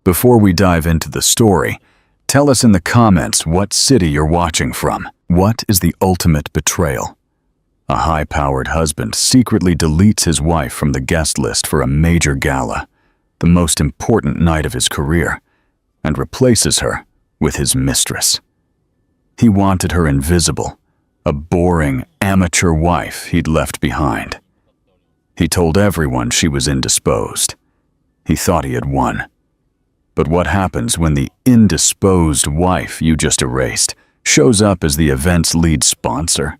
Before we dive into the story, tell us in the comments what city you're watching from. What is the ultimate betrayal? A high-powered husband secretly deletes his wife from the guest list for a major gala, the most important night of his career, and replaces her with his mistress. He wanted her invisible, a boring, amateur wife he'd left behind. He told everyone she was indisposed. He thought he had won. But what happens when the indisposed wife you just erased shows up as the event's lead sponsor?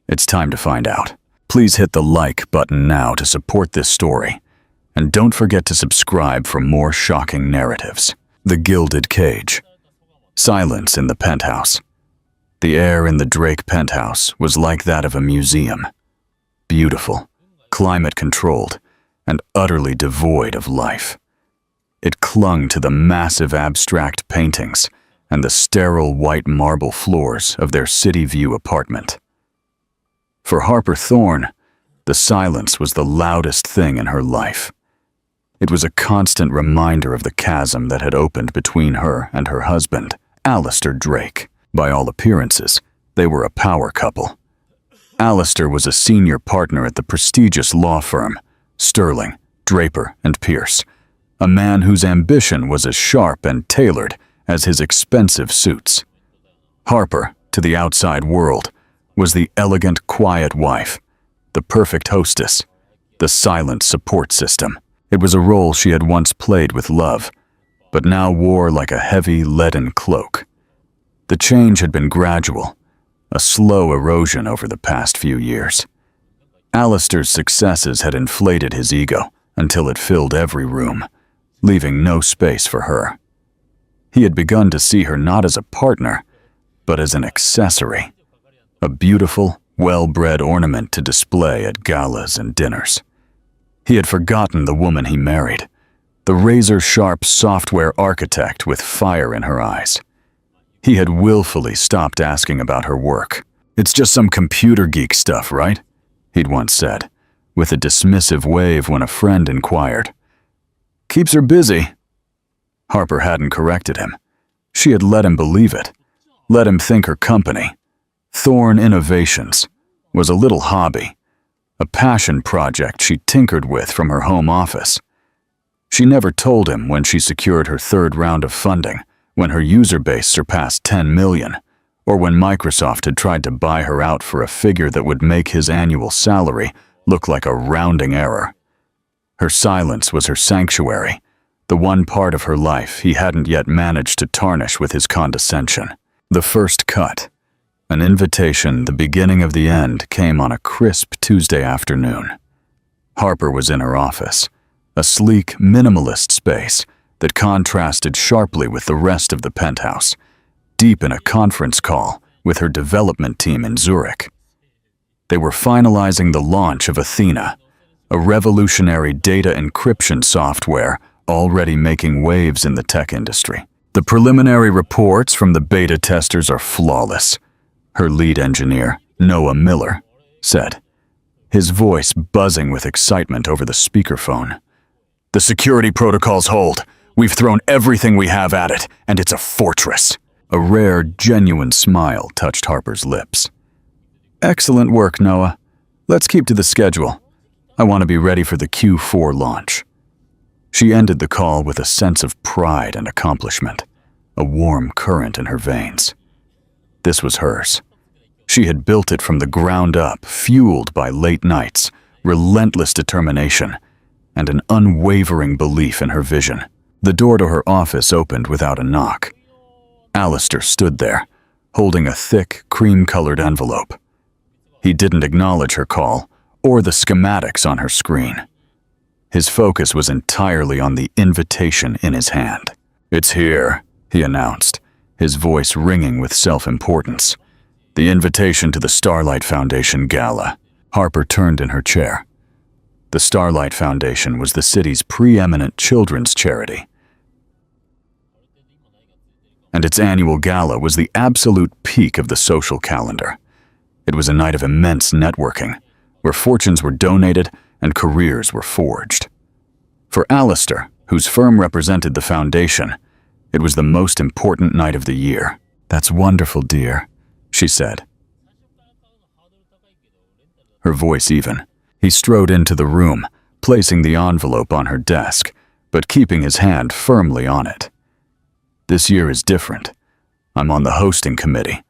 It's time to find out. Please hit the like button now to support this story. And don't forget to subscribe for more shocking narratives. The Gilded Cage. Silence in the penthouse. The air in the Drake penthouse was like that of a museum. Beautiful, climate-controlled, and utterly devoid of life. It clung to the massive abstract paintings and the sterile white marble floors of their City View apartment. For Harper Thorne, the silence was the loudest thing in her life. It was a constant reminder of the chasm that had opened between her and her husband, Alistair Drake. By all appearances, they were a power couple. Alistair was a senior partner at the prestigious law firm, Sterling, Draper, and Pierce, a man whose ambition was as sharp and tailored as his expensive suits. Harper, to the outside world, was the elegant, quiet wife, the perfect hostess, the silent support system. It was a role she had once played with love, but now wore like a heavy, leaden cloak. The change had been gradual, a slow erosion over the past few years. Alistair's successes had inflated his ego until it filled every room, leaving no space for her. He had begun to see her not as a partner, but as an accessory, a beautiful, well-bred ornament to display at galas and dinners. He had forgotten the woman he married, the razor-sharp software architect with fire in her eyes. He had willfully stopped asking about her work. "It's just some computer geek stuff, right?" he'd once said, with a dismissive wave when a friend inquired. "Keeps her busy." Harper hadn't corrected him. She had let him believe it, let him think her company, Thorne Innovations, was a little hobby, a passion project she tinkered with from her home office. She never told him when she secured her third round of funding, when her user base surpassed 10 million, or when Microsoft had tried to buy her out for a figure that would make his annual salary look like a rounding error. Her silence was her sanctuary, the one part of her life he hadn't yet managed to tarnish with his condescension. The first cut, an invitation the beginning of the end, came on a crisp Tuesday afternoon. Harper was in her office, a sleek, minimalist space that contrasted sharply with the rest of the penthouse, deep in a conference call with her development team in Zurich. They were finalizing the launch of Athena, a revolutionary data encryption software already making waves in the tech industry. "The preliminary reports from the beta testers are flawless," her lead engineer, Noah Miller, said, his voice buzzing with excitement over the speakerphone. "The security protocols hold. We've thrown everything we have at it, and it's a fortress." A rare, genuine smile touched Harper's lips. "Excellent work, Noah. Let's keep to the schedule. I want to be ready for the Q4 launch." She ended the call with a sense of pride and accomplishment, a warm current in her veins. This was hers. She had built it from the ground up, fueled by late nights, relentless determination, and an unwavering belief in her vision. The door to her office opened without a knock. Alistair stood there, holding a thick, cream-colored envelope. He didn't acknowledge her call or the schematics on her screen. His focus was entirely on the invitation in his hand. "It's here," he announced, his voice ringing with self-importance. "The invitation to the Starlight Foundation Gala." Harper turned in her chair. The Starlight Foundation was the city's preeminent children's charity, and its annual gala was the absolute peak of the social calendar. It was a night of immense networking, where fortunes were donated and careers were forged. For Alistair, whose firm represented the foundation. It was the most important night of the year. "That's wonderful, dear," she said, her voice even. He strode into the room, placing the envelope on her desk, but keeping his hand firmly on it. "This year is different. I'm on the hosting committee.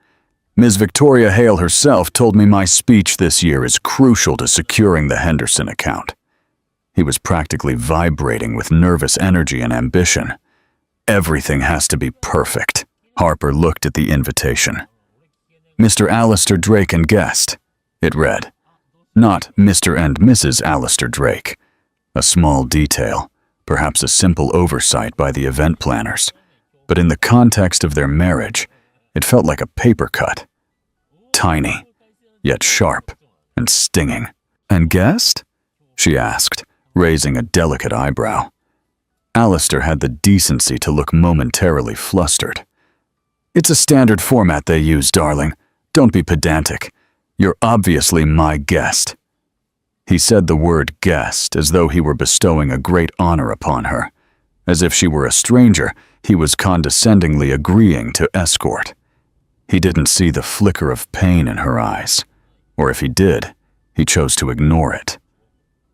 Ms. Victoria Hale herself told me my speech this year is crucial to securing the Henderson account." He was practically vibrating with nervous energy and ambition. "Everything has to be perfect." Harper looked at the invitation. "Mr. Alistair Drake and guest," it read. Not Mr. and Mrs. Alistair Drake. A small detail, perhaps a simple oversight by the event planners, but in the context of their marriage, it felt like a paper cut. Tiny, yet sharp and stinging. "And guest?" she asked, raising a delicate eyebrow. Alistair had the decency to look momentarily flustered. "It's a standard format they use, darling. Don't be pedantic. You're obviously my guest." He said the word guest as though he were bestowing a great honor upon her. As if she were a stranger, he was condescendingly agreeing to escort. He didn't see the flicker of pain in her eyes. Or if he did, he chose to ignore it.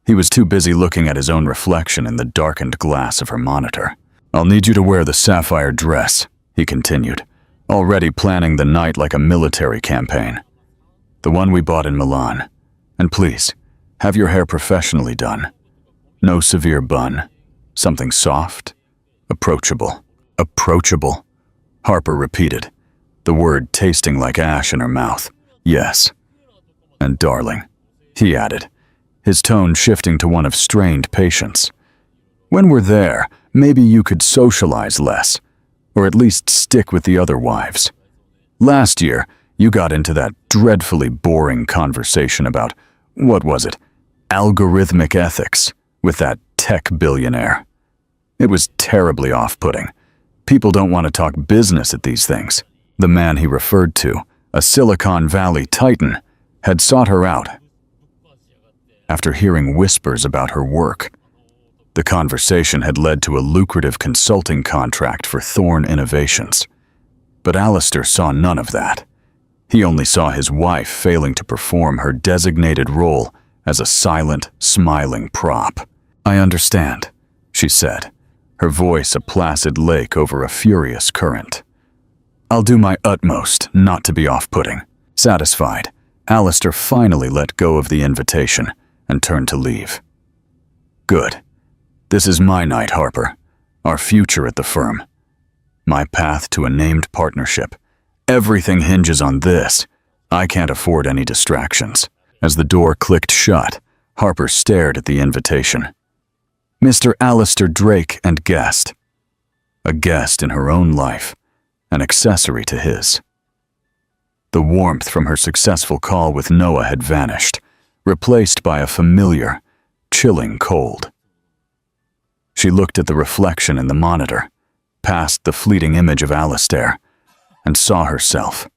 He was too busy looking at his own reflection in the darkened glass of her monitor. "I'll need you to wear the sapphire dress," he continued, already planning the night like a military campaign. "The one we bought in Milan. And please, have your hair professionally done. No severe bun. Something soft, approachable." "Approachable," Harper repeated, the word tasting like ash in her mouth. "Yes. And darling," he added, his tone shifting to one of strained patience. "When we're there, maybe you could socialize less, or at least stick with the other wives. Last year, you got into that dreadfully boring conversation about, what was it, algorithmic ethics, with that tech billionaire. It was terribly off-putting. People don't want to talk business at these things." The man he referred to, a Silicon Valley titan, had sought her out after hearing whispers about her work. The conversation had led to a lucrative consulting contract for Thorne Innovations. But Alistair saw none of that. He only saw his wife failing to perform her designated role as a silent, smiling prop. "I understand," she said, her voice a placid lake over a furious current. "I'll do my utmost not to be off-putting." Satisfied, Alistair finally let go of the invitation and turned to leave. "Good. This is my night, Harper. Our future at the firm. My path to a named partnership. Everything hinges on this. I can't afford any distractions." As the door clicked shut, Harper stared at the invitation. "Mr. Alistair Drake and guest." A guest in her own life, an accessory to his. The warmth from her successful call with Noah had vanished, replaced by a familiar, chilling cold. She looked at the reflection in the monitor, past the fleeting image of Alistair, and saw herself.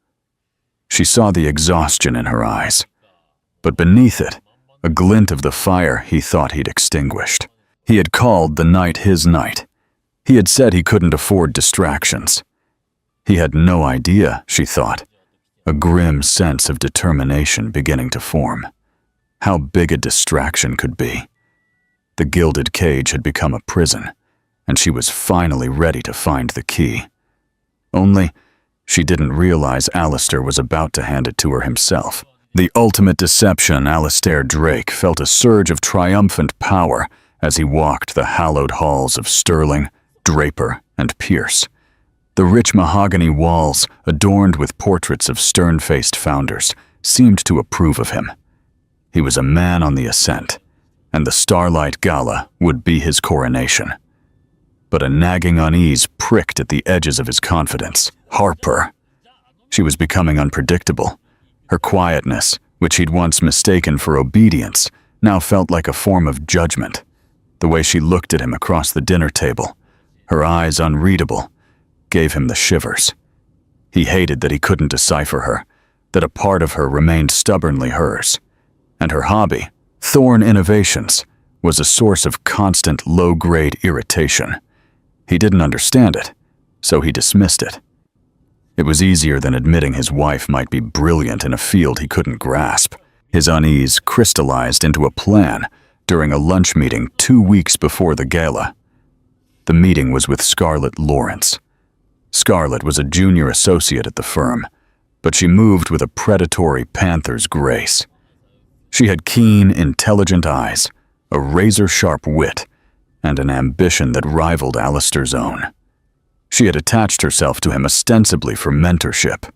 She saw the exhaustion in her eyes, but beneath it, a glint of the fire he thought he'd extinguished. He had called the night his night. He had said he couldn't afford distractions. He had no idea, she thought, a grim sense of determination beginning to form. How big a distraction could be. The gilded cage had become a prison, and she was finally ready to find the key. Only, she didn't realize Alistair was about to hand it to her himself. The ultimate deception, Alistair Drake felt a surge of triumphant power as he walked the hallowed halls of Sterling, Draper, and Pierce. The rich mahogany walls, adorned with portraits of stern-faced founders, seemed to approve of him. He was a man on the ascent, and the Starlight Gala would be his coronation. But a nagging unease pricked at the edges of his confidence. Harper. She was becoming unpredictable. Her quietness, which he'd once mistaken for obedience, now felt like a form of judgment. The way she looked at him across the dinner table, her eyes unreadable, gave him the shivers. He hated that he couldn't decipher her, that a part of her remained stubbornly hers. And her hobby, Thorne Innovations, was a source of constant low-grade irritation. He didn't understand it, so he dismissed it. It was easier than admitting his wife might be brilliant in a field he couldn't grasp. His unease crystallized into a plan during a lunch meeting 2 weeks before the gala. The meeting was with Scarlett Lawrence. Scarlett was a junior associate at the firm, but she moved with a predatory panther's grace. She had keen, intelligent eyes, a razor-sharp wit, and an ambition that rivaled Alistair's own. She had attached herself to him ostensibly for mentorship,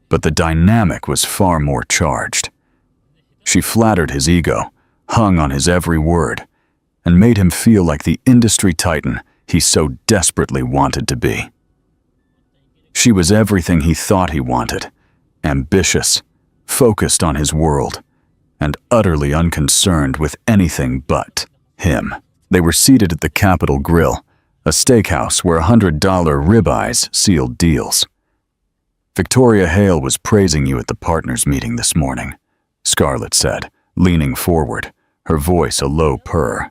but the dynamic was far more charged. She flattered his ego, hung on his every word, and made him feel like the industry titan he so desperately wanted to be. She was everything he thought he wanted, ambitious, focused on his world, and utterly unconcerned with anything but him. They were seated at the Capitol Grill, a steakhouse where $100 ribeyes sealed deals. "Victoria Hale was praising you at the partners' meeting this morning," Scarlett said, leaning forward, her voice a low purr.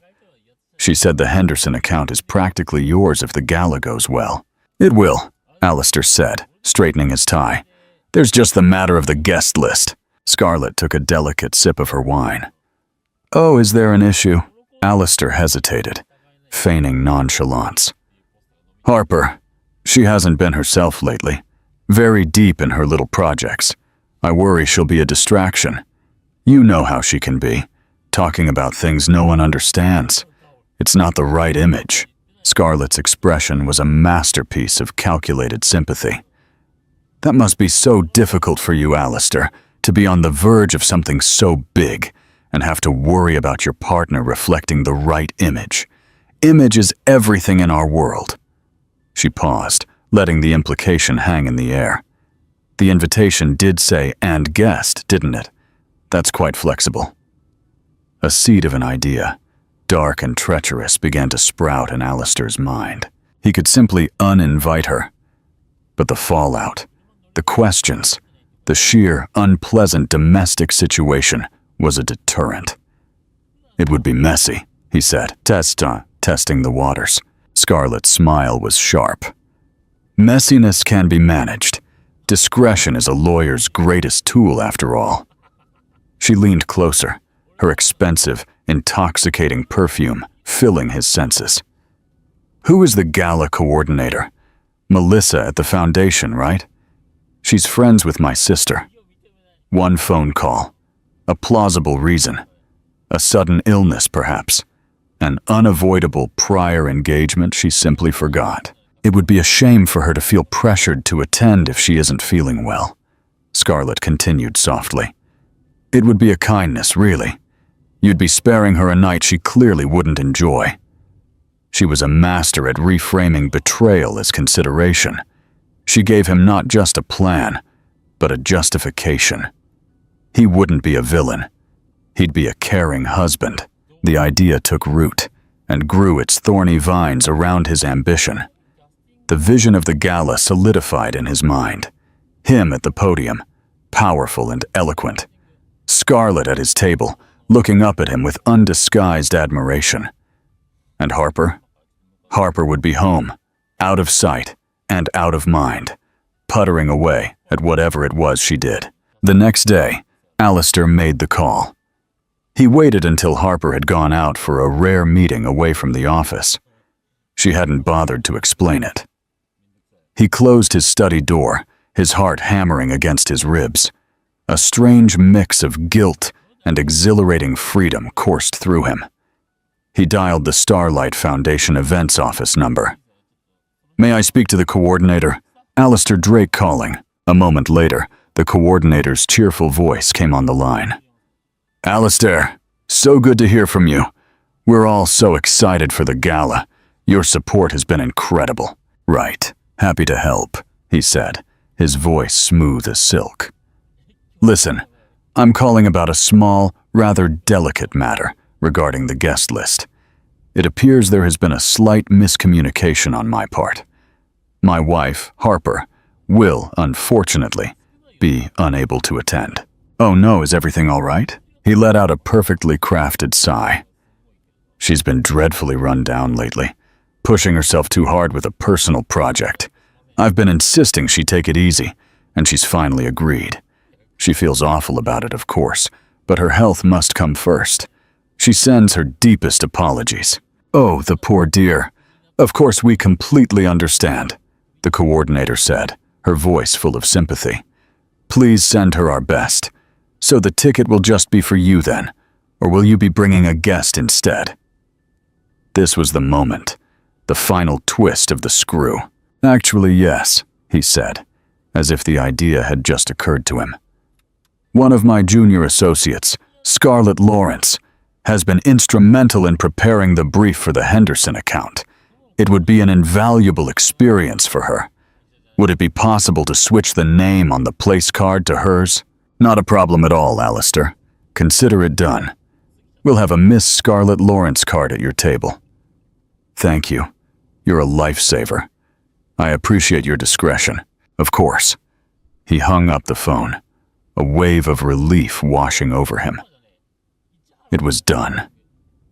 "She said the Henderson account is practically yours if the gala goes well." "It will," Alistair said, straightening his tie. "There's just the matter of the guest list." Scarlett took a delicate sip of her wine. "Oh, is there an issue?" Alistair hesitated, feigning nonchalance. "Harper. She hasn't been herself lately. Very deep in her little projects. I worry she'll be a distraction. You know how she can be, talking about things no one understands. It's not the right image." Scarlett's expression was a masterpiece of calculated sympathy. "That must be so difficult for you, Alistair, to be on the verge of something so big and have to worry about your partner reflecting the right image. Image is everything in our world." She paused, letting the implication hang in the air. The invitation did say "and guest," didn't it? That's quite flexible. A seed of an idea, dark and treacherous, began to sprout in Alistair's mind. He could simply uninvite her. But the fallout, the questions, the sheer, unpleasant domestic situation was a deterrent. "It would be messy," he said, testing the waters. Scarlett's smile was sharp. "Messiness can be managed. Discretion is a lawyer's greatest tool, after all." She leaned closer, her expensive, intoxicating perfume filling his senses. "Who is the gala coordinator? Melissa at the foundation, right? She's friends with my sister. One phone call. A plausible reason. A sudden illness, perhaps. An unavoidable prior engagement she simply forgot. It would be a shame for her to feel pressured to attend if she isn't feeling well," Scarlett continued softly. "It would be a kindness, really. You'd be sparing her a night she clearly wouldn't enjoy." She was a master at reframing betrayal as consideration. She gave him not just a plan, but a justification. He wouldn't be a villain. He'd be a caring husband. The idea took root and grew its thorny vines around his ambition. The vision of the gala solidified in his mind. Him at the podium, powerful and eloquent. Scarlett at his table, looking up at him with undisguised admiration. And Harper? Harper would be home, out of sight and out of mind, puttering away at whatever it was she did. The next day, Alistair made the call. He waited until Harper had gone out for a rare meeting away from the office. She hadn't bothered to explain it. He closed his study door, his heart hammering against his ribs. A strange mix of guilt and exhilarating freedom coursed through him. He dialed the Starlight Foundation events office number. "May I speak to the coordinator? Alistair Drake calling." A moment later, the coordinator's cheerful voice came on the line. "Alistair, so good to hear from you. We're all so excited for the gala. Your support has been incredible." "Right, happy to help," he said, his voice smooth as silk. "Listen, I'm calling about a small, rather delicate matter regarding the guest list. It appears there has been a slight miscommunication on my part. My wife, Harper, will, unfortunately, be unable to attend." "Oh no, is everything all right?" He let out a perfectly crafted sigh. She's been dreadfully run down lately, pushing herself too hard with a personal project. I've been insisting she take it easy, and she's finally agreed. She feels awful about it, of course, but her health must come first. She sends her deepest apologies. Oh, the poor dear. Of course, we completely understand, the coordinator said, her voice full of sympathy. Please send her our best. So the ticket will just be for you then, or will you be bringing a guest instead? This was the moment, the final twist of the screw. Actually, yes, he said, as if the idea had just occurred to him. One of my junior associates, Scarlett Lawrence, has been instrumental in preparing the brief for the Henderson account. It would be an invaluable experience for her. Would it be possible to switch the name on the place card to hers? Not a problem at all, Alistair. Consider it done. We'll have a Miss Scarlett Lawrence card at your table. Thank you. You're a lifesaver. I appreciate your discretion. Of course. He hung up the phone, a wave of relief washing over him. It was done.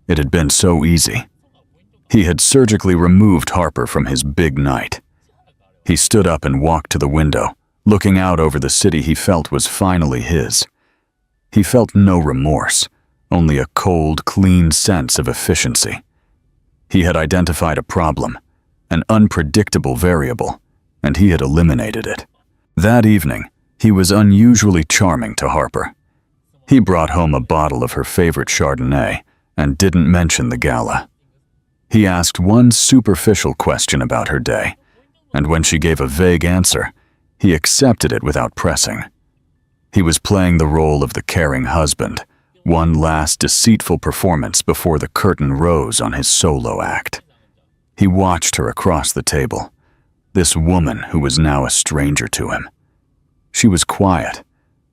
It had been so easy. He had surgically removed Harper from his big night. He stood up and walked to the window, looking out over the city he felt was finally his. He felt no remorse, only a cold, clean sense of efficiency. He had identified a problem, an unpredictable variable, and he had eliminated it. That evening, he was unusually charming to Harper. He brought home a bottle of her favorite Chardonnay and didn't mention the gala. He asked one superficial question about her day, and when she gave a vague answer, he accepted it without pressing. He was playing the role of the caring husband, one last deceitful performance before the curtain rose on his solo act. He watched her across the table, this woman who was now a stranger to him. She was quiet,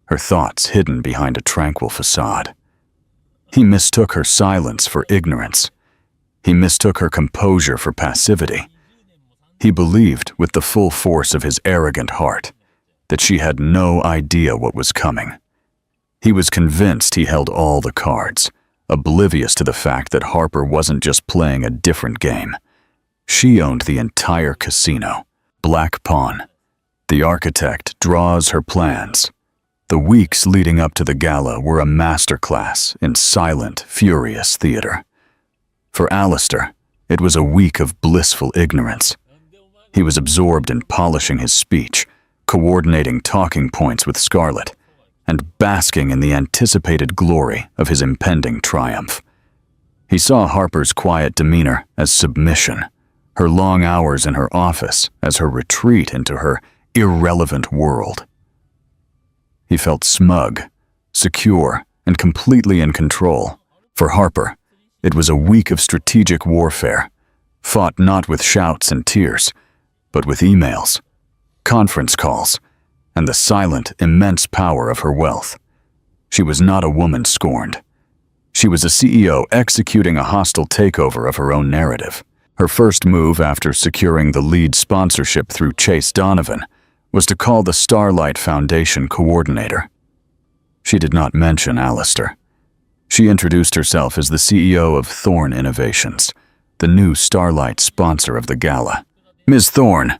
her thoughts hidden behind a tranquil facade. He mistook her silence for ignorance. He mistook her composure for passivity. He believed, with the full force of his arrogant heart, that she had no idea what was coming. He was convinced he held all the cards, oblivious to the fact that Harper wasn't just playing a different game. She owned the entire casino, Black Pawn. The architect draws her plans. The weeks leading up to the gala were a masterclass in silent, furious theater. For Alistair, it was a week of blissful ignorance. He was absorbed in polishing his speech, coordinating talking points with Scarlett, and basking in the anticipated glory of his impending triumph. He saw Harper's quiet demeanor as submission, her long hours in her office as her retreat into her irrelevant world. He felt smug, secure, and completely in control. For Harper, it was a week of strategic warfare, fought not with shouts and tears, but with emails, conference calls, and the silent, immense power of her wealth. She was not a woman scorned. She was a CEO executing a hostile takeover of her own narrative. Her first move after securing the lead sponsorship through Chase Donovan was to call the Starlight Foundation coordinator. She did not mention Alistair. She introduced herself as the CEO of Thorne Innovations, the new Starlight sponsor of the gala. Ms. Thorne,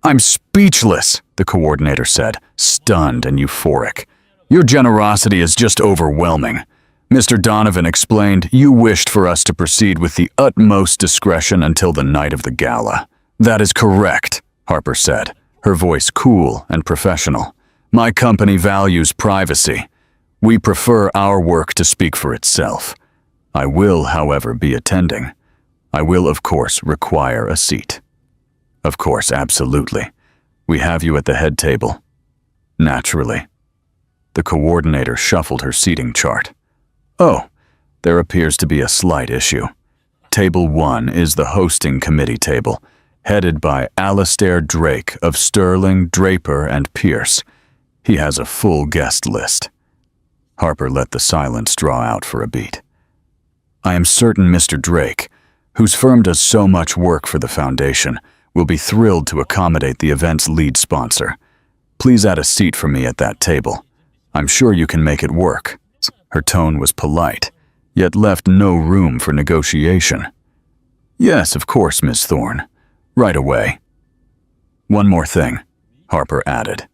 I'm speechless, the coordinator said, stunned and euphoric. Your generosity is just overwhelming. Mr. Donovan explained you wished for us to proceed with the utmost discretion until the night of the gala. That is correct, Harper said, her voice cool and professional. My company values privacy. We prefer our work to speak for itself. I will, however, be attending. I will, of course, require a seat. Of course, absolutely. We have you at the head table. Naturally. The coordinator shuffled her seating chart. Oh, there appears to be a slight issue. Table 1 is the hosting committee table, headed by Alistair Drake of Sterling, Draper, and Pierce. He has a full guest list. Harper let the silence draw out for a beat. I am certain Mr. Drake, whose firm does so much work for the foundation, will be thrilled to accommodate the event's lead sponsor. Please add a seat for me at that table. I'm sure you can make it work. Her tone was polite, yet left no room for negotiation. "Yes, of course, Miss Thorne. Right away." "One more thing," Harper added.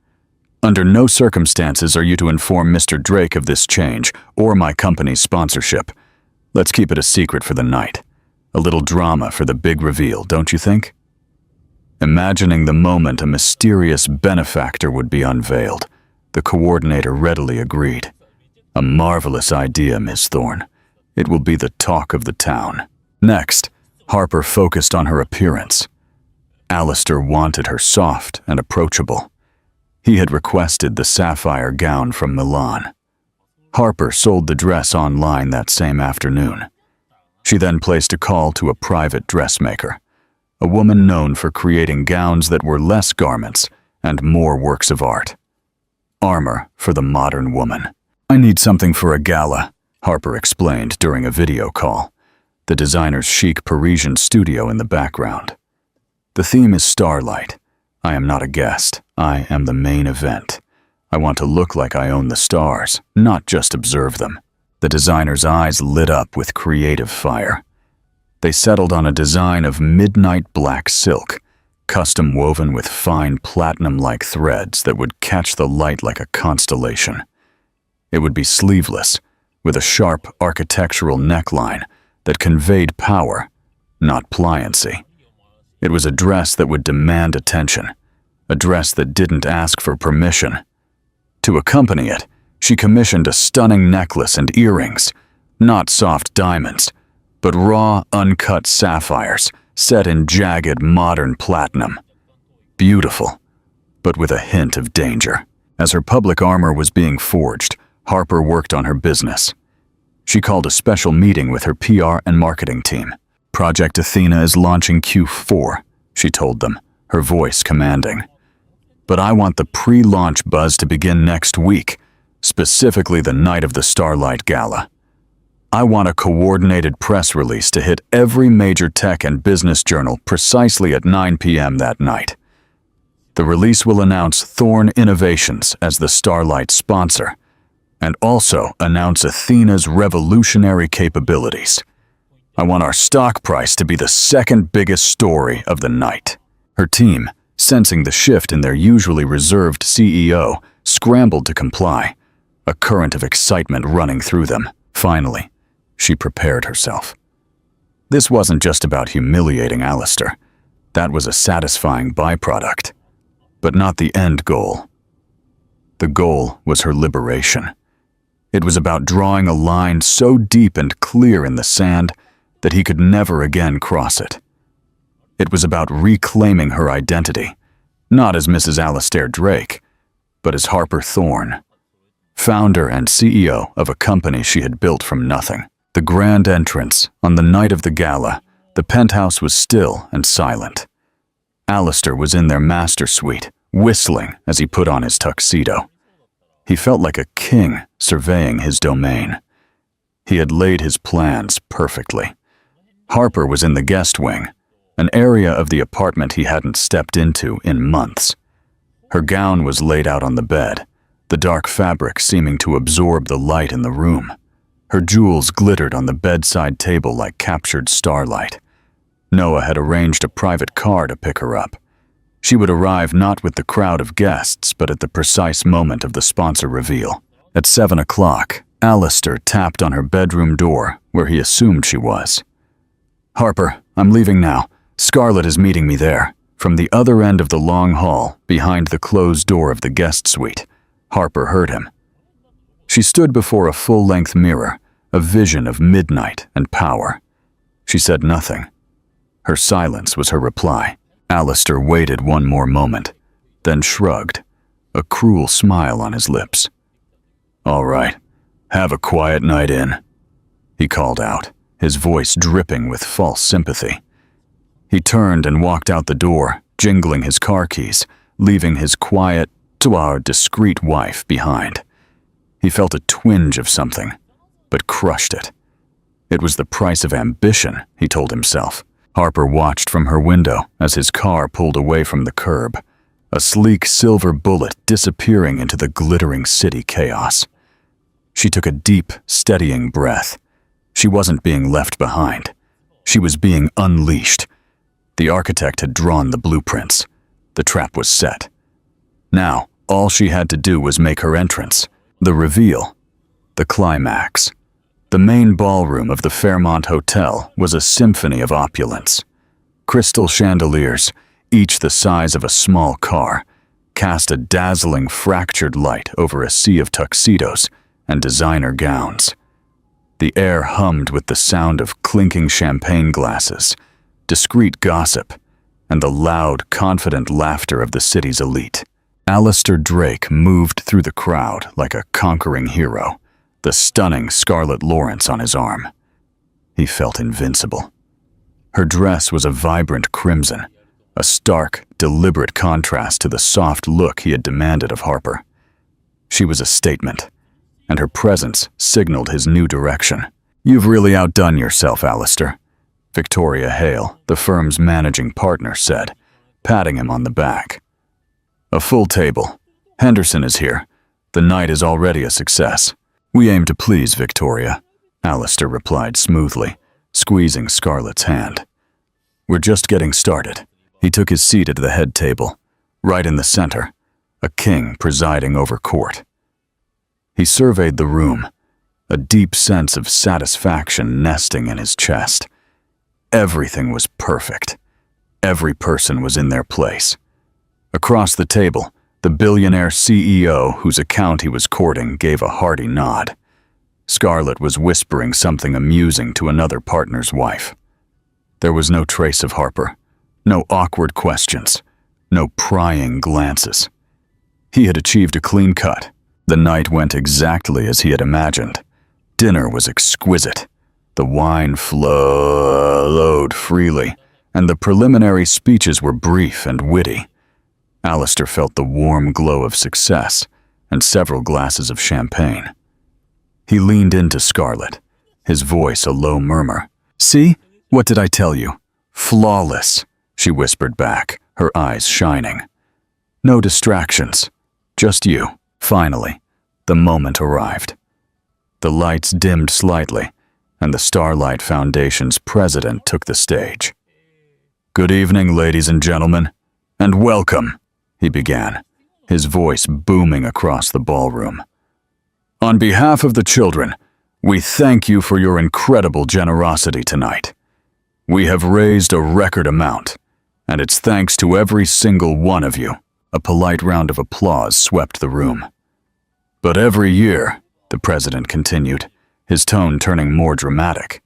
"Under no circumstances are you to inform Mr. Drake of this change or my company's sponsorship. Let's keep it a secret for the night. A little drama for the big reveal, don't you think?" Imagining the moment a mysterious benefactor would be unveiled, the coordinator readily agreed. "A marvelous idea, Miss Thorne. It will be the talk of the town." Next, Harper focused on her appearance. Alistair wanted her soft and approachable. He had requested the sapphire gown from Milan. Harper sold the dress online that same afternoon. She then placed a call to a private dressmaker, a woman known for creating gowns that were less garments and more works of art. Armor for the modern woman. "I need something for a gala," Harper explained during a video call, the designer's chic Parisian studio in the background. "The theme is starlight. I am not a guest. I am the main event. I want to look like I own the stars, not just observe them." The designer's eyes lit up with creative fire. They settled on a design of midnight black silk, custom woven with fine platinum-like threads that would catch the light like a constellation. It would be sleeveless, with a sharp architectural neckline that conveyed power, not pliancy. It was a dress that would demand attention, a dress that didn't ask for permission. To accompany it, she commissioned a stunning necklace and earrings, not soft diamonds, but raw, uncut sapphires set in jagged modern platinum. Beautiful, but with a hint of danger. As her public armor was being forged, Harper worked on her business. She called a special meeting with her PR and marketing team. "Project Athena is launching Q4, she told them, her voice commanding. "But I want the pre-launch buzz to begin next week, specifically the night of the Starlight Gala. I want a coordinated press release to hit every major tech and business journal precisely at 9 p.m. that night. The release will announce Thorne Innovations as the Starlight sponsor, and also announce Athena's revolutionary capabilities. I want our stock price to be the second biggest story of the night." Her team, sensing the shift in their usually reserved CEO, scrambled to comply, a current of excitement running through them. Finally, she prepared herself. This wasn't just about humiliating Alistair. That was a satisfying byproduct, but not the end goal. The goal was her liberation. It was about drawing a line so deep and clear in the sand that he could never again cross it. It was about reclaiming her identity, not as Mrs. Alistair Drake, but as Harper Thorne, founder and CEO of a company she had built from nothing. The grand entrance, on the night of the gala, the penthouse was still and silent. Alistair was in their master suite, whistling as he put on his tuxedo. He felt like a king surveying his domain. He had laid his plans perfectly. Harper was in the guest wing, an area of the apartment he hadn't stepped into in months. Her gown was laid out on the bed, the dark fabric seeming to absorb the light in the room. Her jewels glittered on the bedside table like captured starlight. Noah had arranged a private car to pick her up. She would arrive not with the crowd of guests, but at the precise moment of the sponsor reveal. At 7 o'clock, Alistair tapped on her bedroom door, where he assumed she was. "Harper, I'm leaving now. Scarlett is meeting me there." From the other end of the long hall, behind the closed door of the guest suite, Harper heard him. She stood before a full-length mirror, a vision of midnight and power. She said nothing. Her silence was her reply. Alistair waited one more moment, then shrugged, a cruel smile on his lips. "All right, have a quiet night in," he called out, his voice dripping with false sympathy. He turned and walked out the door, jingling his car keys, leaving his quiet, discreet wife behind. He felt a twinge of something, but crushed it. It was the price of ambition, he told himself. Harper watched from her window as his car pulled away from the curb, a sleek silver bullet disappearing into the glittering city chaos. She took a deep, steadying breath. She wasn't being left behind. She was being unleashed. The architect had drawn the blueprints. The trap was set. Now, all she had to do was make her entrance. The reveal. The climax. The main ballroom of the Fairmont Hotel was a symphony of opulence. Crystal chandeliers, each the size of a small car, cast a dazzling fractured light over a sea of tuxedos and designer gowns. The air hummed with the sound of clinking champagne glasses, discreet gossip, and the loud, confident laughter of the city's elite. Alistair Drake moved through the crowd like a conquering hero, the stunning Scarlett Lawrence on his arm. He felt invincible. Her dress was a vibrant crimson, a stark, deliberate contrast to the soft look he had demanded of Harper. She was a statement, and her presence signaled his new direction. "You've really outdone yourself, Alistair," Victoria Hale, the firm's managing partner, said, patting him on the back. "A full table. Henderson is here. The night is already a success." "We aim to please, Victoria," Alistair replied smoothly, squeezing Scarlett's hand. "We're just getting started." He took his seat at the head table, right in the center, a king presiding over court. He surveyed the room, a deep sense of satisfaction nesting in his chest. Everything was perfect. Every person was in their place. Across the table, the billionaire CEO whose account he was courting gave a hearty nod. Scarlett was whispering something amusing to another partner's wife. There was no trace of Harper, no awkward questions, no prying glances. He had achieved a clean cut. The night went exactly as he had imagined. Dinner was exquisite. The wine flowed freely, and the preliminary speeches were brief and witty. Alistair felt the warm glow of success and several glasses of champagne. He leaned into Scarlett, his voice a low murmur. "See? What did I tell you? Flawless," she whispered back, her eyes shining. "No distractions, just you." Finally, the moment arrived. The lights dimmed slightly, and the Starlight Foundation's president took the stage. "Good evening, ladies and gentlemen, and welcome," he began, his voice booming across the ballroom. "On behalf of the children, we thank you for your incredible generosity tonight. We have raised a record amount, and it's thanks to every single one of you." A polite round of applause swept the room. "But every year," the president continued, his tone turning more dramatic,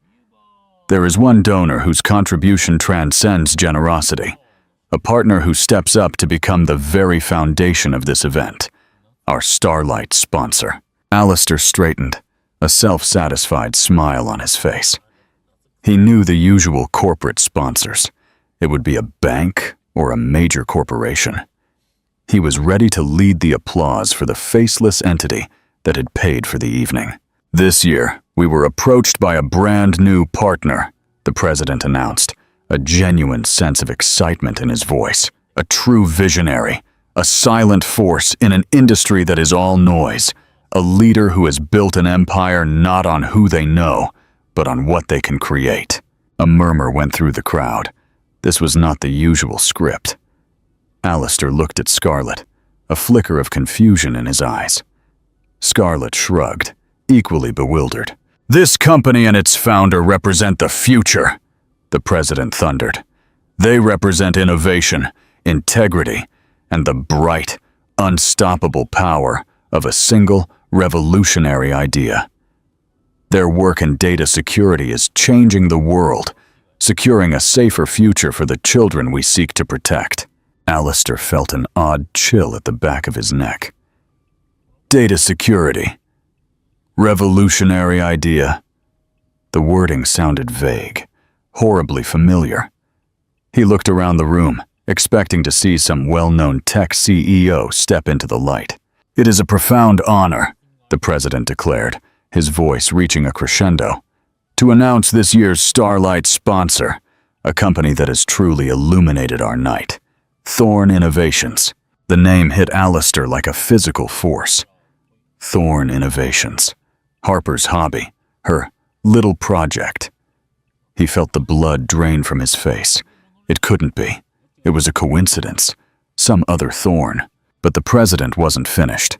"there is one donor whose contribution transcends generosity, a partner who steps up to become the very foundation of this event, our Starlight sponsor." Alistair straightened, a self-satisfied smile on his face. He knew the usual corporate sponsors. It would be a bank or a major corporation. He was ready to lead the applause for the faceless entity that had paid for the evening. "This year, we were approached by a brand new partner," the president announced, a genuine sense of excitement in his voice. "A true visionary, a silent force in an industry that is all noise, a leader who has built an empire not on who they know, but on what they can create." A murmur went through the crowd. This was not the usual script. Alistair looked at Scarlett, a flicker of confusion in his eyes. Scarlett shrugged, equally bewildered. "This company and its founder represent the future," the president thundered. "They represent innovation, integrity, and the bright, unstoppable power of a single, revolutionary idea. Their work in data security is changing the world, securing a safer future for the children we seek to protect." Alistair felt an odd chill at the back of his neck. Data security. Revolutionary idea. The wording sounded vague, horribly familiar. He looked around the room, expecting to see some well-known tech CEO step into the light. "It is a profound honor," the president declared, his voice reaching a crescendo, "to announce this year's Starlight sponsor, a company that has truly illuminated our night. Thorn Innovations." The name hit Alistair like a physical force. Thorn Innovations. Harper's hobby, her Little project. He felt the blood drain from his face. It couldn't be. It was a coincidence. Some other Thorn. But the president wasn't finished.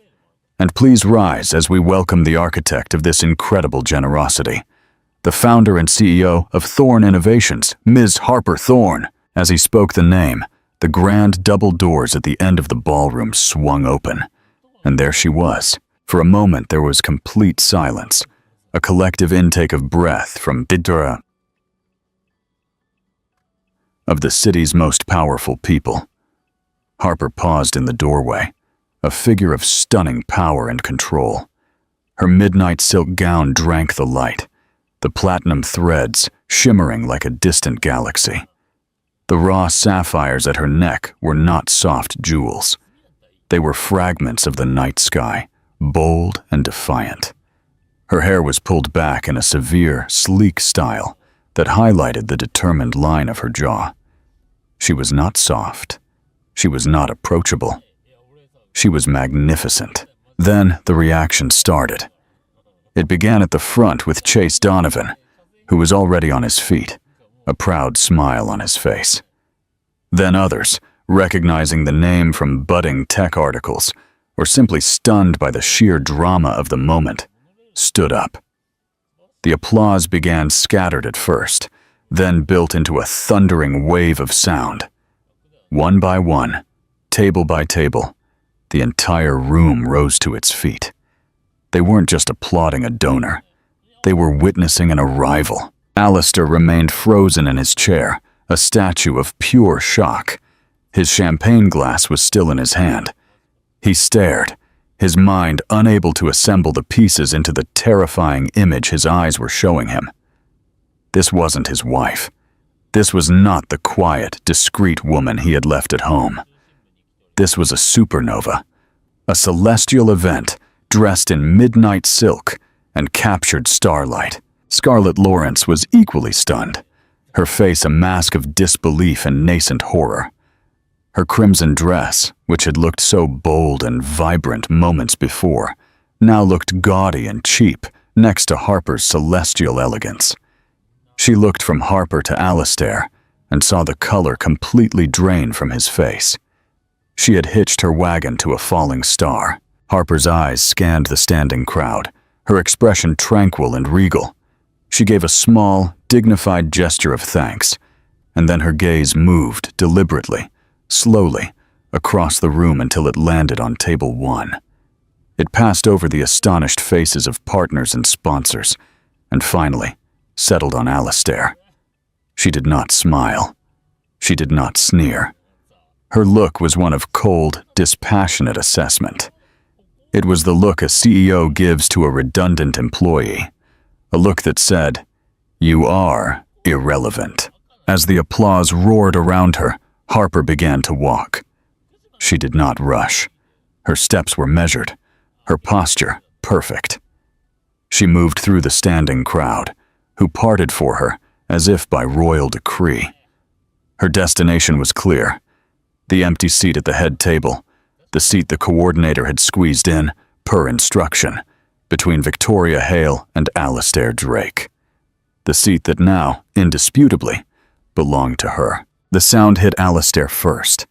And please rise as we welcome the architect of this incredible generosity, the founder and CEO of Thorn Innovations, Ms. Harper Thorn. As he spoke the name, the grand double doors at the end of the ballroom swung open. And there she was. For a moment there was complete silence, a collective intake of breath from Didra, of the city's most powerful people. Harper paused in the doorway, a figure of stunning power and control. Her midnight silk gown drank the light, the platinum threads shimmering like a distant galaxy. The raw sapphires at her neck were not soft jewels. They were fragments of the night sky, bold and defiant. Her hair was pulled back in a severe, sleek style that highlighted the determined line of her jaw. She was not soft. She was not approachable. She was magnificent. Then the reaction started. It began at the front with Chase Donovan, who was already on his feet, a proud smile on his face. Then others, recognizing the name from budding tech articles, or simply stunned by the sheer drama of the moment, stood up. The applause began scattered at first, then built into a thundering wave of sound. One by one, table by table, the entire room rose to its feet. They weren't just applauding a donor. They were witnessing an arrival. Alistair remained frozen in his chair, a statue of pure shock. His champagne glass was still in his hand. He stared, his mind unable to assemble the pieces into the terrifying image his eyes were showing him. This wasn't his wife. This was not the quiet, discreet woman he had left at home. This was a supernova, a celestial event dressed in midnight silk and captured starlight. Scarlett Lawrence was equally stunned, her face a mask of disbelief and nascent horror. Her crimson dress, which had looked so bold and vibrant moments before, now looked gaudy and cheap next to Harper's celestial elegance. She looked from Harper to Alistair and saw the color completely drain from his face. She had hitched her wagon to a falling star. Harper's eyes scanned the standing crowd, her expression tranquil and regal. She gave a small, dignified gesture of thanks, and then her gaze moved deliberately, slowly, across the room until it landed on table 1. It passed over the astonished faces of partners and sponsors, and finally settled on Alistair. She did not smile. She did not sneer. Her look was one of cold, dispassionate assessment. It was the look a CEO gives to a redundant employee, a look that said, "You are irrelevant." As the applause roared around her, Harper began to walk. She did not rush. Her steps were measured, her posture perfect. She moved through the standing crowd, who parted for her as if by royal decree. Her destination was clear: the empty seat at the head table, the seat the coordinator had squeezed in, per instruction, between Victoria Hale and Alistair Drake. The seat that now, indisputably, belonged to her. The sound hit Alistair first.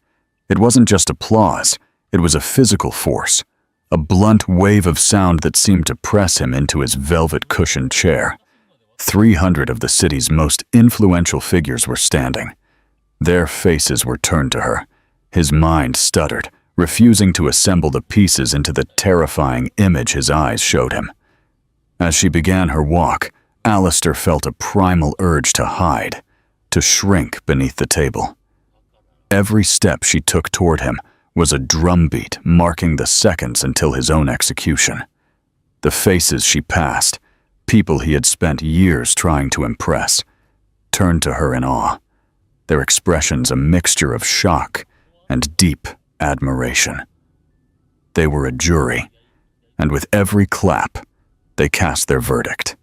It wasn't just applause, it was a physical force, a blunt wave of sound that seemed to press him into his velvet-cushioned chair. 300 of the city's most influential figures were standing. Their faces were turned to her. His mind stuttered, refusing to assemble the pieces into the terrifying image his eyes showed him. As she began her walk, Alistair felt a primal urge to hide, to shrink beneath the table. Every step she took toward him was a drumbeat marking the seconds until his own execution. The faces she passed, people he had spent years trying to impress, turned to her in awe, their expressions a mixture of shock and deep admiration. They were a jury, and with every clap, they cast their verdict.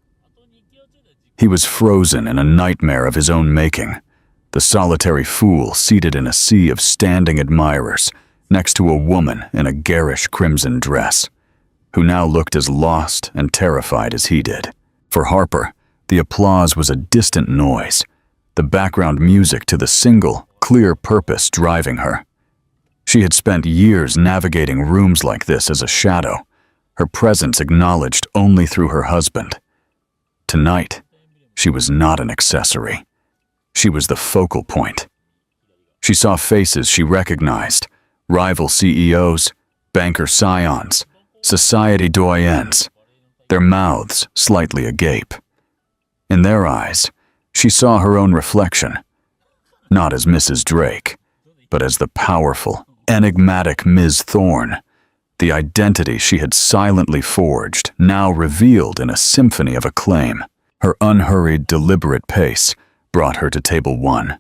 He was frozen in a nightmare of his own making, the solitary fool seated in a sea of standing admirers next to a woman in a garish crimson dress, who now looked as lost and terrified as he did. For Harper, The applause was a distant noise, the background music to the single, clear purpose driving her. She had spent years navigating rooms like this as a shadow, her presence acknowledged only through her husband. Tonight, she was not an accessory. She was the focal point. She saw faces she recognized, rival CEOs, banker scions, society doyens, their mouths slightly agape. In their eyes, she saw her own reflection, not as Mrs. Drake, but as the powerful, enigmatic Ms. Thorne, the identity she had silently forged, now revealed in a symphony of acclaim. Her unhurried, deliberate pace brought her to table 1.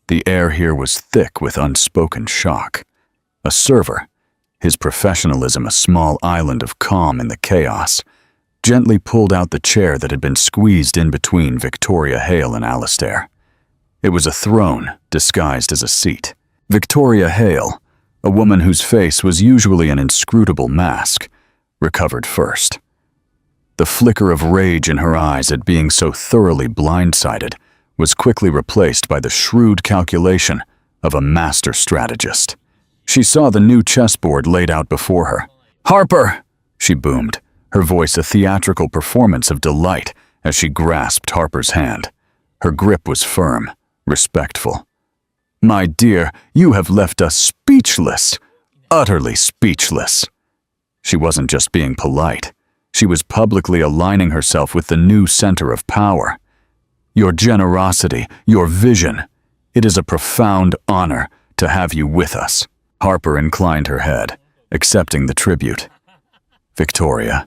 The air here was thick with unspoken shock. A server, his professionalism a small island of calm in the chaos, gently pulled out the chair that had been squeezed in between Victoria Hale and Alistair. It was a throne disguised as a seat. Victoria Hale, a woman whose face was usually an inscrutable mask, recovered first. The flicker of rage in her eyes at being so thoroughly blindsided was quickly replaced by the shrewd calculation of a master strategist. She saw the new chessboard laid out before her. "Harper!" she boomed, her voice a theatrical performance of delight as she grasped Harper's hand. Her grip was firm, respectful. "My dear, you have left us speechless, utterly speechless." She wasn't just being polite. She was publicly aligning herself with the new center of power. "Your generosity, your vision. It is a profound honor to have you with us." Harper inclined her head, accepting the tribute. "Victoria,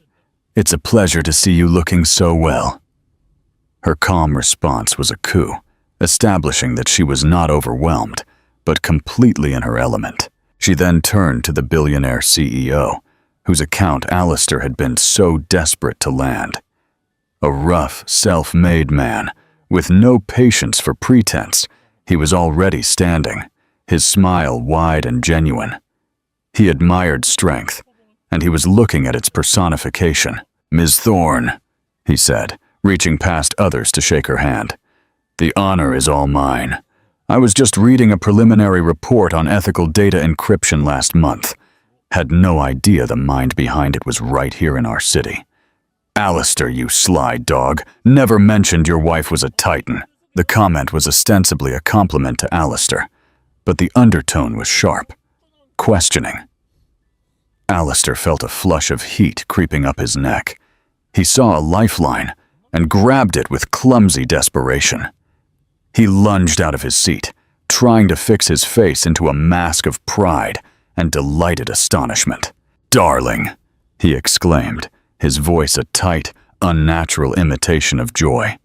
it's a pleasure to see you looking so well." Her calm response was a coup, establishing that she was not overwhelmed, but completely in her element. She then turned to the billionaire CEO, whose account Alistair had been so desperate to land. A rough, self-made man, with no patience for pretense, he was already standing, his smile wide and genuine. He admired strength, and he was looking at its personification. "Ms. Thorne," he said, reaching past others to shake her hand. "The honor is all mine. I was just reading a preliminary report on ethical data encryption last month. Had no idea the mind behind it was right here in our city. Alistair, you sly dog, never mentioned your wife was a titan." The comment was ostensibly a compliment to Alistair, but the undertone was sharp, questioning. Alistair felt a flush of heat creeping up his neck. He saw a lifeline and grabbed it with clumsy desperation. He lunged out of his seat, trying to fix his face into a mask of pride and delighted astonishment. "Darling," he exclaimed, his voice a tight, unnatural imitation of joy.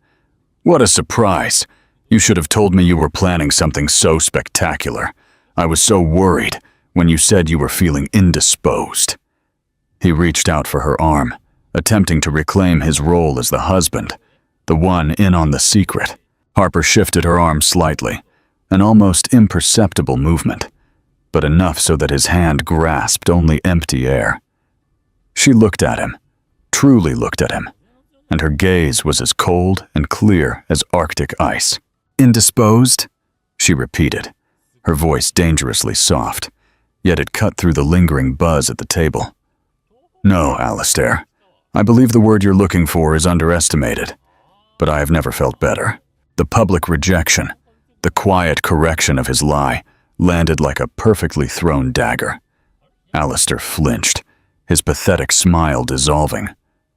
"What a surprise! You should have told me you were planning something so spectacular. I was so worried when you said you were feeling indisposed." He reached out for her arm, attempting to reclaim his role as the husband, the one in on the secret. Harper shifted her arm slightly, an almost imperceptible movement, but enough so that his hand grasped only empty air. She looked at him, truly looked at him, and her gaze was as cold and clear as Arctic ice. "Indisposed?" she repeated, her voice dangerously soft, yet it cut through the lingering buzz at the table. "No, Alistair. I believe the word you're looking for is underestimated, but I have never felt better." The public rejection, the quiet correction of his lie, landed like a perfectly thrown dagger. Alistair flinched, his pathetic smile dissolving,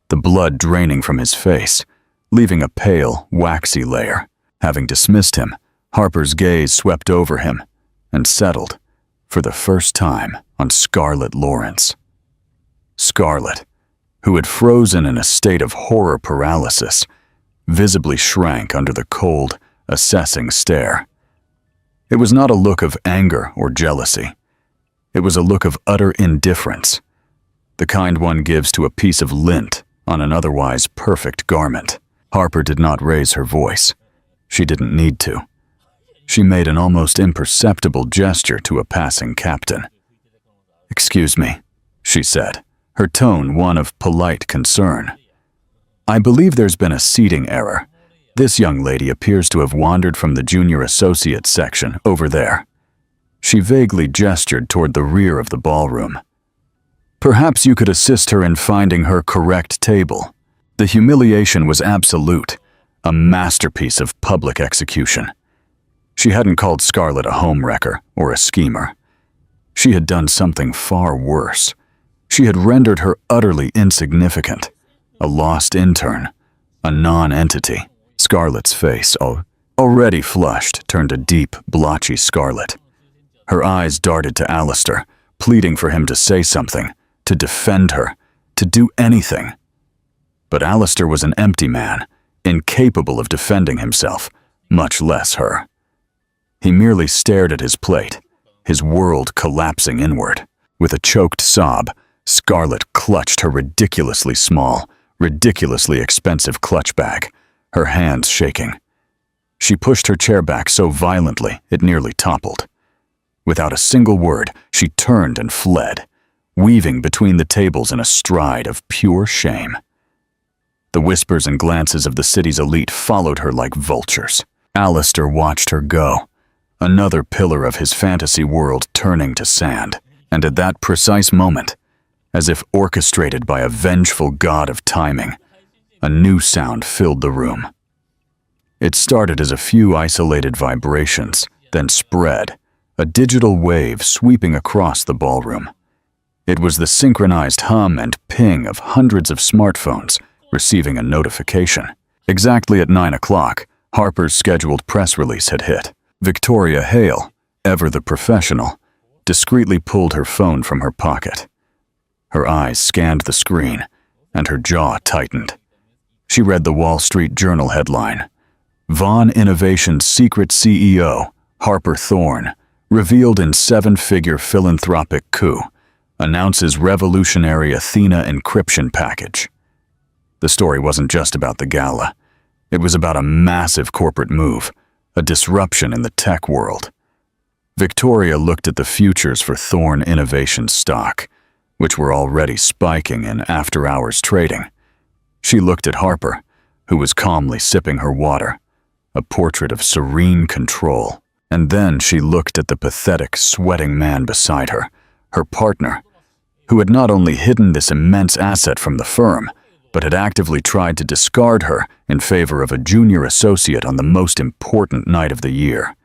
the blood draining from his face, leaving a pale, waxy layer. Having dismissed him, Harper's gaze swept over him and settled, for the first time, on Scarlett Lawrence. Scarlett, who had frozen in a state of horror paralysis, visibly shrank under the cold, assessing stare. It was not a look of anger or jealousy. It was a look of utter indifference, the kind one gives to a piece of lint on an otherwise perfect garment. Harper did not raise her voice. She didn't need to. She made an almost imperceptible gesture to a passing captain. "Excuse me," she said, her tone one of polite concern. I believe there's been a seating error. This young lady appears to have wandered from the junior associate section over there. She vaguely gestured toward the rear of the ballroom. Perhaps you could assist her in finding her correct table. The humiliation was absolute, a masterpiece of public execution. She hadn't called Scarlett a homewrecker or a schemer. She had done something far worse. She had rendered her utterly insignificant, a lost intern, a non-entity. Scarlett's face, already flushed, turned a deep, blotchy scarlet. Her eyes darted to Alistair, pleading for him to say something, to defend her, to do anything. But Alistair was an empty man, incapable of defending himself, much less her. He merely stared at his plate, his world collapsing inward. With a choked sob, Scarlett clutched her ridiculously small, ridiculously expensive clutch bag, her hands shaking. She pushed her chair back so violently it nearly toppled. Without a single word, she turned and fled, weaving between the tables in a stride of pure shame. The whispers and glances of the city's elite followed her like vultures. Alistair watched her go, another pillar of his fantasy world turning to sand. And at that precise moment, as if orchestrated by a vengeful god of timing, a new sound filled the room. It started as a few isolated vibrations, then spread, a digital wave sweeping across the ballroom. It was the synchronized hum and ping of hundreds of smartphones receiving a notification. Exactly at 9 o'clock, Harper's scheduled press release had hit. Victoria Hale, ever the professional, discreetly pulled her phone from her pocket. Her eyes scanned the screen, and her jaw tightened. She read the Wall Street Journal headline, "Vaughn Innovation's secret CEO, Harper Thorne, revealed in seven-figure philanthropic coup, announces revolutionary Athena encryption package." The story wasn't just about the gala. It was about a massive corporate move, a disruption in the tech world. Victoria looked at the futures for Thorne Innovation stock, which were already spiking in after-hours trading. She looked at Harper, who was calmly sipping her water, a portrait of serene control. And then she looked at the pathetic, sweating man beside her, her partner, who had not only hidden this immense asset from the firm, but had actively tried to discard her in favor of a junior associate on the most important night of the year.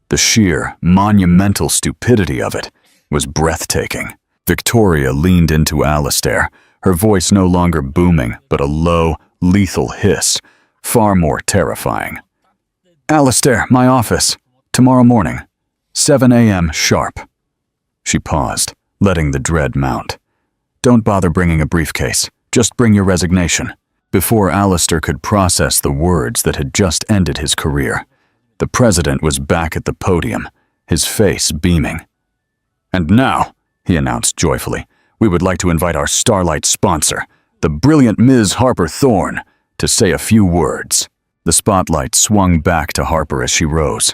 The sheer, monumental stupidity of it was breathtaking. Victoria leaned into Alistair, her voice no longer booming, but a low, lethal hiss, far more terrifying. "Alistair, my office. Tomorrow morning, 7 a.m. sharp." She paused, letting the dread mount. "Don't bother bringing a briefcase. Just bring your resignation." Before Alistair could process the words that had just ended his career, the president was back at the podium, his face beaming. "And now," he announced joyfully, "we would like to invite our Starlight sponsor, the brilliant Ms. Harper Thorne, to say a few words." The spotlight swung back to Harper as she rose.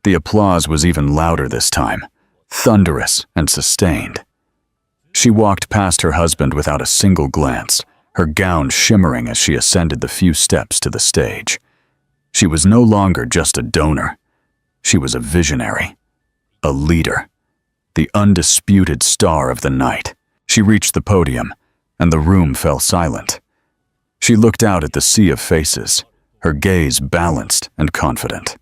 The applause was even louder this time, thunderous and sustained. She walked past her husband without a single glance, her gown shimmering as she ascended the few steps to the stage. She was no longer just a donor. She was a visionary, a leader, the undisputed star of the night. She reached the podium, and the room fell silent. She looked out at the sea of faces, her gaze balanced and confident.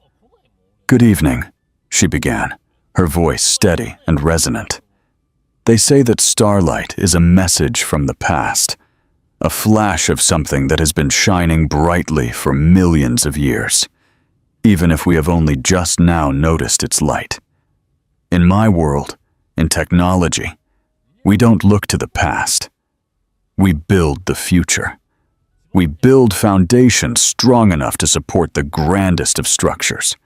"Good evening," she began, her voice steady and resonant. "They say that starlight is a message from the past, a flash of something that has been shining brightly for millions of years, even if we have only just now noticed its light. In my world, in technology, we don't look to the past. We build the future. We build foundations strong enough to support the grandest of structures.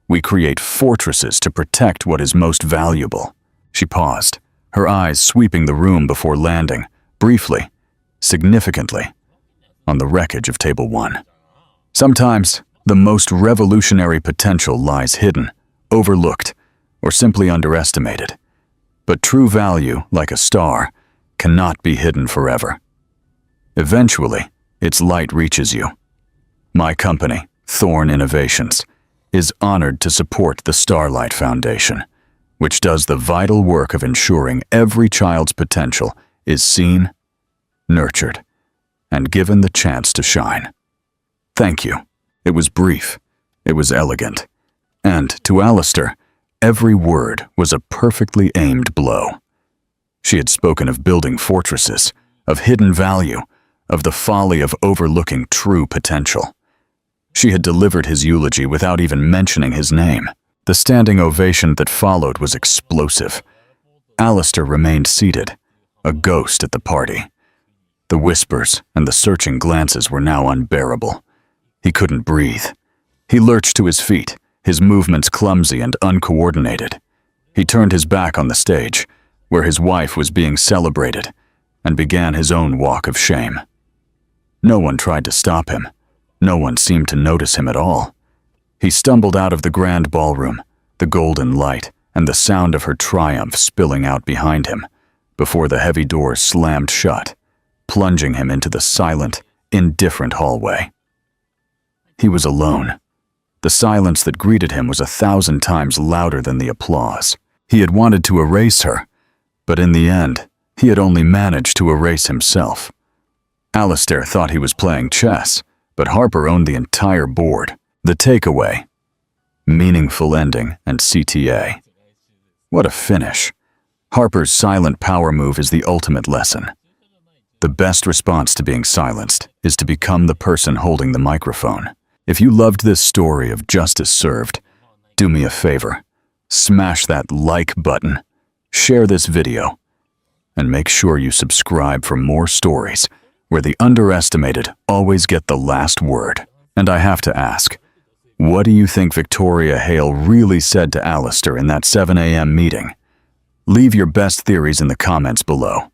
We create fortresses to protect what is most valuable." She paused, her eyes sweeping the room before landing, briefly, significantly, on the wreckage of Table 1. Sometimes, the most revolutionary potential lies hidden, overlooked, or simply underestimated. But true value, like a star, cannot be hidden forever. Eventually, its light reaches you. My company, Thorn Innovations, is honored to support the Starlight Foundation, which does the vital work of ensuring every child's potential is seen, nurtured, and given the chance to shine. Thank you. It was brief. It was elegant. And to Alistair, every word was a perfectly aimed blow. She had spoken of building fortresses, of hidden value, of the folly of overlooking true potential. She had delivered his eulogy without even mentioning his name. The standing ovation that followed was explosive. Alistair remained seated, a ghost at the party. The whispers and the searching glances were now unbearable. He couldn't breathe. He lurched to his feet, his movements clumsy and uncoordinated. He turned his back on the stage, where his wife was being celebrated, and began his own walk of shame. No one tried to stop him. No one seemed to notice him at all. He stumbled out of the grand ballroom, the golden light and the sound of her triumph spilling out behind him, before the heavy doors slammed shut, plunging him into the silent, indifferent hallway. He was alone. The silence that greeted him was 1,000 times louder than the applause. He had wanted to erase her, but in the end, he had only managed to erase himself. Alistair thought he was playing chess, but Harper owned the entire board. The takeaway: meaningful ending and CTA. What a finish. Harper's silent power move is the ultimate lesson. The best response to being silenced is to become the person holding the microphone. If you loved this story of justice served, do me a favor. Smash that like button, share this video, and make sure you subscribe for more stories where the underestimated always get the last word. And I have to ask, what do you think Victoria Hale really said to Alistair in that 7 a.m. meeting? Leave your best theories in the comments below.